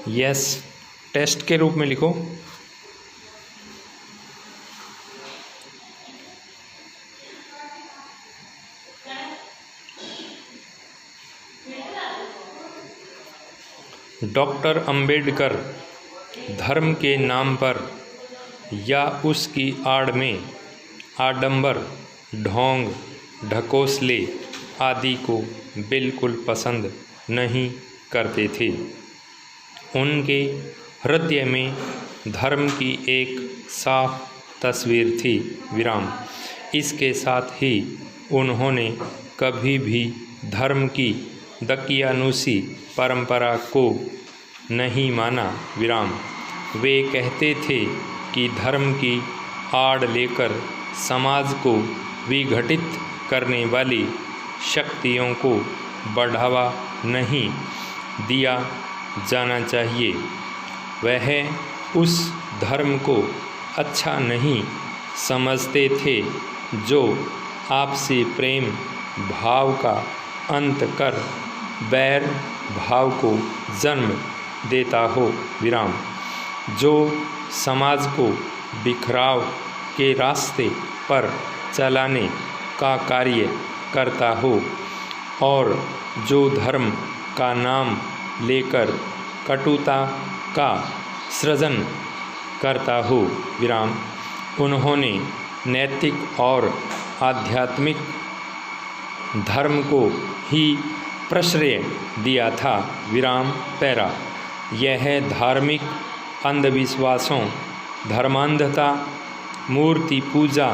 Yes, test के रूप में लिखो। डॉक्टर अंबेडकर धर्म के नाम पर या उसकी आड़ में आडंबर, ढोंग, ढकोसले आदि को बिल्कुल पसंद नहीं करते थे। उनके हृदय में धर्म की एक साफ तस्वीर थी। विराम। इसके साथ ही उन्होंने कभी भी धर्म की दकियानूसी परंपरा को नहीं माना। विराम। वे कहते थे कि धर्म की आड़ लेकर समाज को विघटित करने वाली शक्तियों को बढ़ावा नहीं दिया जाना चाहिए। वह उस धर्म को अच्छा नहीं समझते थे जो आपसी प्रेम भाव का अंत कर बैर भाव को जन्म देता हो। विराम। जो समाज को बिखराव के रास्ते पर चलाने का कार्य करता हो और जो धर्म का नाम लेकर कटुता का सृजन करता हो। विराम। उन्होंने नैतिक और आध्यात्मिक धर्म को ही प्रश्रय दिया था। विराम। पैरा। यह धार्मिक अंधविश्वासों, धर्मांधता, मूर्ति पूजा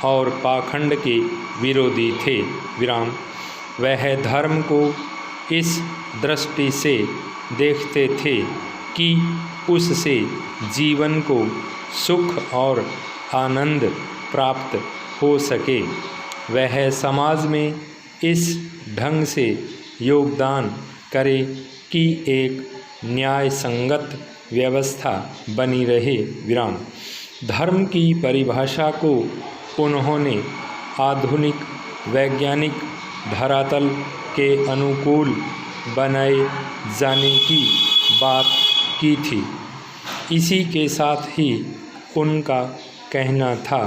और पाखंड के विरोधी थे। विराम। वह धर्म को इस दृष्टि से देखते थे कि उससे जीवन को सुख और आनंद प्राप्त हो सके। वह समाज में इस ढंग से योगदान करे कि एक न्याय संगत व्यवस्था बनी रहे। विराम। धर्म की परिभाषा को उन्होंने आधुनिक वैज्ञानिक धरातल के अनुकूल बनाए जाने की बात की थी। इसी के साथ ही उनका कहना था,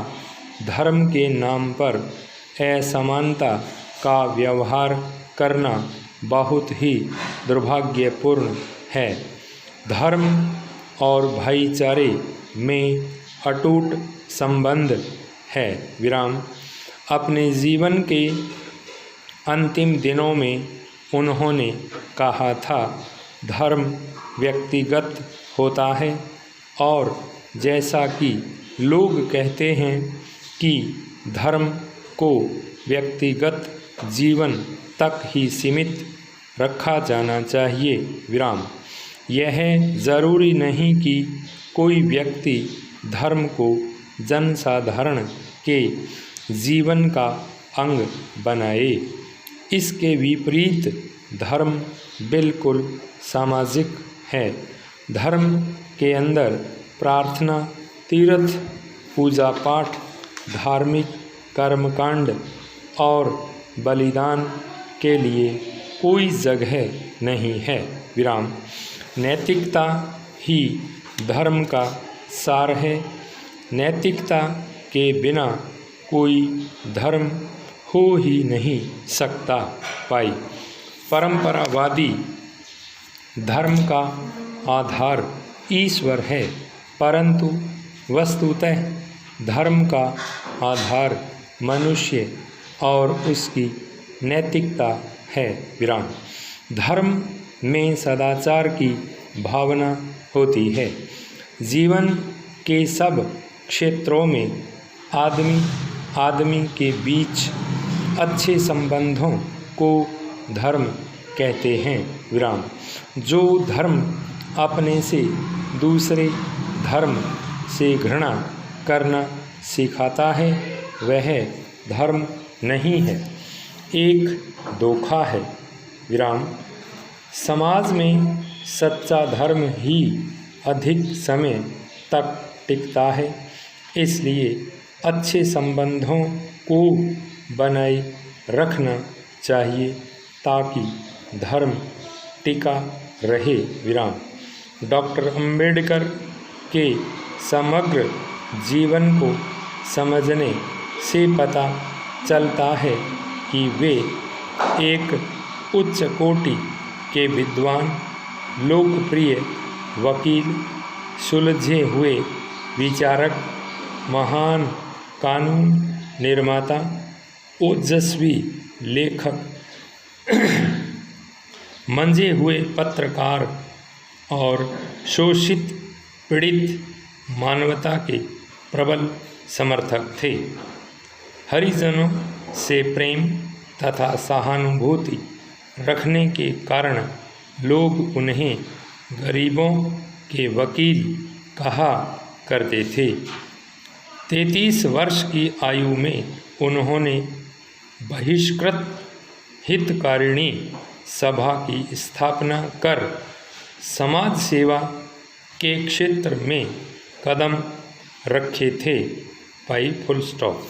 धर्म के नाम पर असमानता का व्यवहार करना बहुत ही दुर्भाग्यपूर्ण है। धर्म और भाईचारे में अटूट संबंध है। विराम। अपने जीवन के अंतिम दिनों में उन्होंने कहा था, धर्म व्यक्तिगत होता है और जैसा कि लोग कहते हैं कि धर्म को व्यक्तिगत जीवन तक ही सीमित रखा जाना चाहिए। विराम। यह ज़रूरी नहीं कि कोई व्यक्ति धर्म को जनसाधारण के जीवन का अंग बनाए। इसके विपरीत धर्म बिल्कुल सामाजिक है। धर्म के अंदर प्रार्थना, तीर्थ, पूजा पाठ, धार्मिक कर्मकांड और बलिदान के लिए कोई जगह नहीं है। विराम। नैतिकता ही धर्म का सार है। नैतिकता के बिना कोई धर्म हो ही नहीं सकता। पाई। परंपरावादी धर्म का आधार ईश्वर है, परंतु वस्तुतः धर्म का आधार मनुष्य और उसकी नैतिकता है। विराम। धर्म में सदाचार की भावना होती है। जीवन के सब क्षेत्रों में आदमी के बीच अच्छे संबंधों को धर्म कहते हैं। विराम। जो धर्म अपने से दूसरे धर्म से घृणा करना सिखाता है वह धर्म नहीं है, एक धोखा है। विराम। समाज में सच्चा धर्म ही अधिक समय तक टिकता है, इसलिए अच्छे संबंधों को बनाए रखना चाहिए ताकि धर्म टिका रहे। विराम। डॉक्टर अंबेडकर के समग्र जीवन को समझने से पता चलता है कि वे एक उच्च कोटि के विद्वान, लोकप्रिय वकील, सुलझे हुए विचारक, महान कानून निर्माता, ओजस्वी लेखक, मंझे हुए पत्रकार और शोषित पीड़ित मानवता के प्रबल समर्थक थे। हरिजनों से प्रेम तथा सहानुभूति रखने के कारण लोग उन्हें गरीबों के वकील कहा करते थे। 33 वर्ष की आयु में उन्होंने बहिष्कृत हितकारिणी सभा की स्थापना कर समाज सेवा के क्षेत्र में कदम रखे थे। भाई फुल स्टॉप।